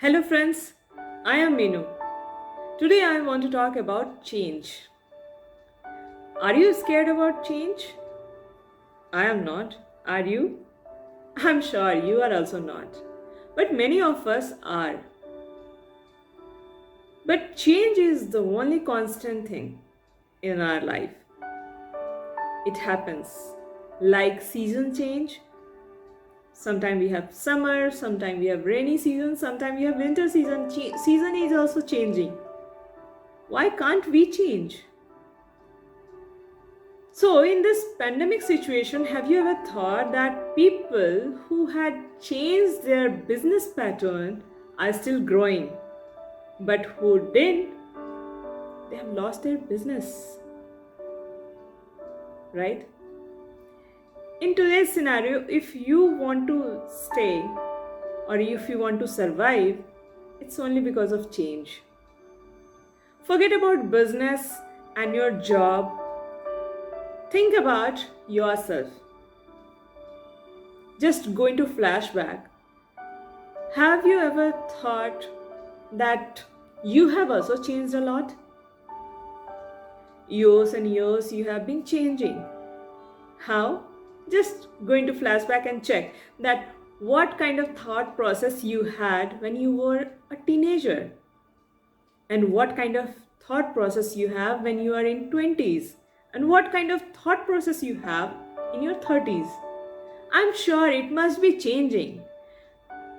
Hello, friends. I am Meenu. Today, I want to talk about change. Are you scared about change? I am not. Are you? I'm sure you are also not. But many of us are. But change is the only constant thing in our life. It happens. Like season change. Sometimes we have summer, sometimes we have rainy season, sometimes we have winter season. Season is also changing. Why can't we change? So, in this pandemic situation, have you ever thought that people who had changed their business pattern are still growing, but who didn't, they have lost their business, right? In today's scenario, if you want to stay or if you want to survive, it's only because of change. Forget about business and your job. Think about yourself. Just going to flashback. Have you ever thought that you have also changed a lot? Years and years you have been changing. How? Just going to flashback and check that what kind of thought process you had when you were a teenager and what kind of thought process you have when you are in 20s and what kind of thought process you have in your 30s. I'm sure it must be changing.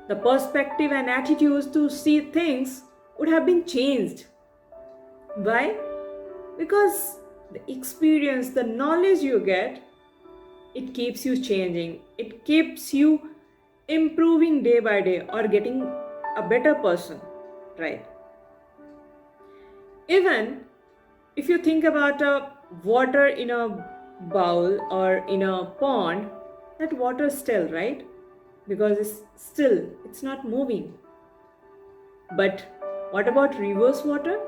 The perspective and attitudes to see things would have been changed. Why? Because the experience, the knowledge you get, it keeps you changing. It keeps you improving day by day or getting a better person, right? Even if you think about a water in a bowl or in a pond, that water is still, right? Because it's still, it's not moving. But what about reverse water?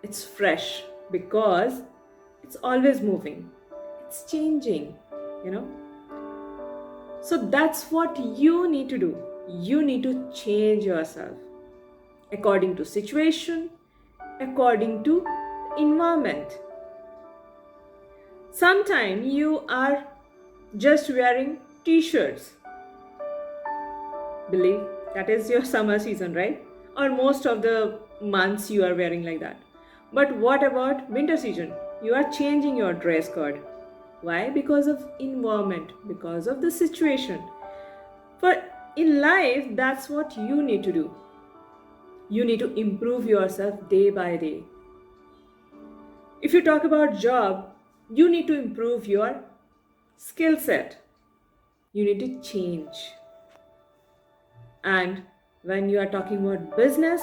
It's fresh because it's always moving, it's changing, you know. So that's what you need to do. You need to change yourself according to situation, according to environment. Sometimes you are just wearing t-shirts. Believe that is your summer season, right? Or most of the months you are wearing like that. But what about winter season? You are changing your dress code. Why? Because of environment, because of the situation. For in life, that's what you need to do. You need to improve yourself day by day. If you talk about job, you need to improve your skill set. You need to change. And when you are talking about business,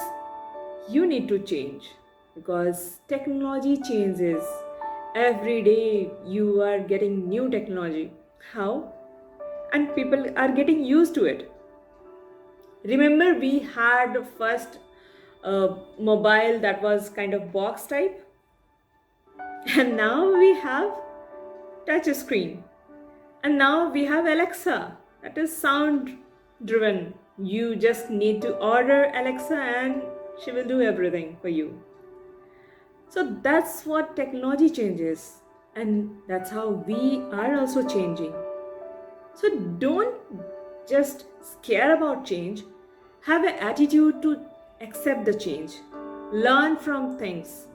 you need to change because technology changes. Every day you are getting new technology. How? And people are getting used to it. Remember, we had first mobile that was kind of box type, and now we have touch screen, and now we have Alexa that is sound driven. You just need to order Alexa and she will do everything for you. So that's what technology changes, and that's how we are also changing. So don't just scare about change, have an attitude to accept the change. Learn from things.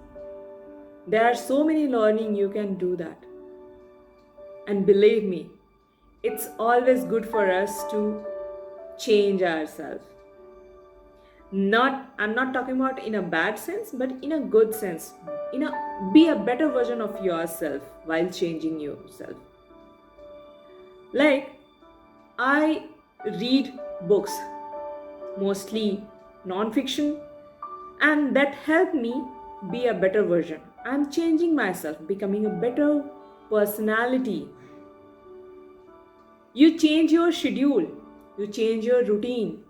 There are so many learning you can do that. And believe me, it's always good for us to change ourselves. I'm not talking about in a bad sense, but in a good sense. Be a better version of yourself while changing yourself. Like, I read books, mostly non-fiction, and that helped me be a better version. I'm changing myself, becoming a better personality. You change your schedule, you change your routine.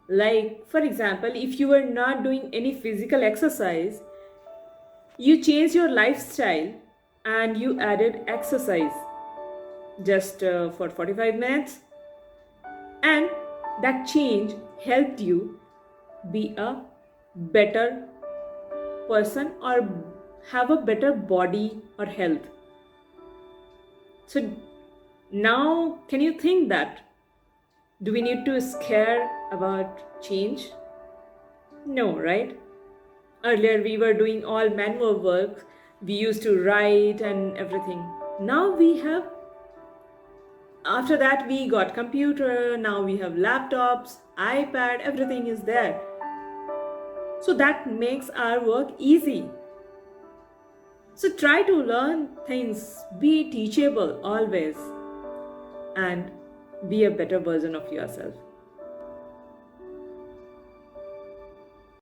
Like, for example, if you were not doing any physical exercise, you change your lifestyle and you added exercise just for 45 minutes, and that change helped you be a better person or have a better body or health. So now, can you think that? Do we need to scare about change? No, right? Earlier we were doing all manual work. We used to write and everything. Now we have, after that we got computer, now we have laptops, iPad, everything is there. So that makes our work easy. So try to learn things, be teachable always, and be a better version of yourself.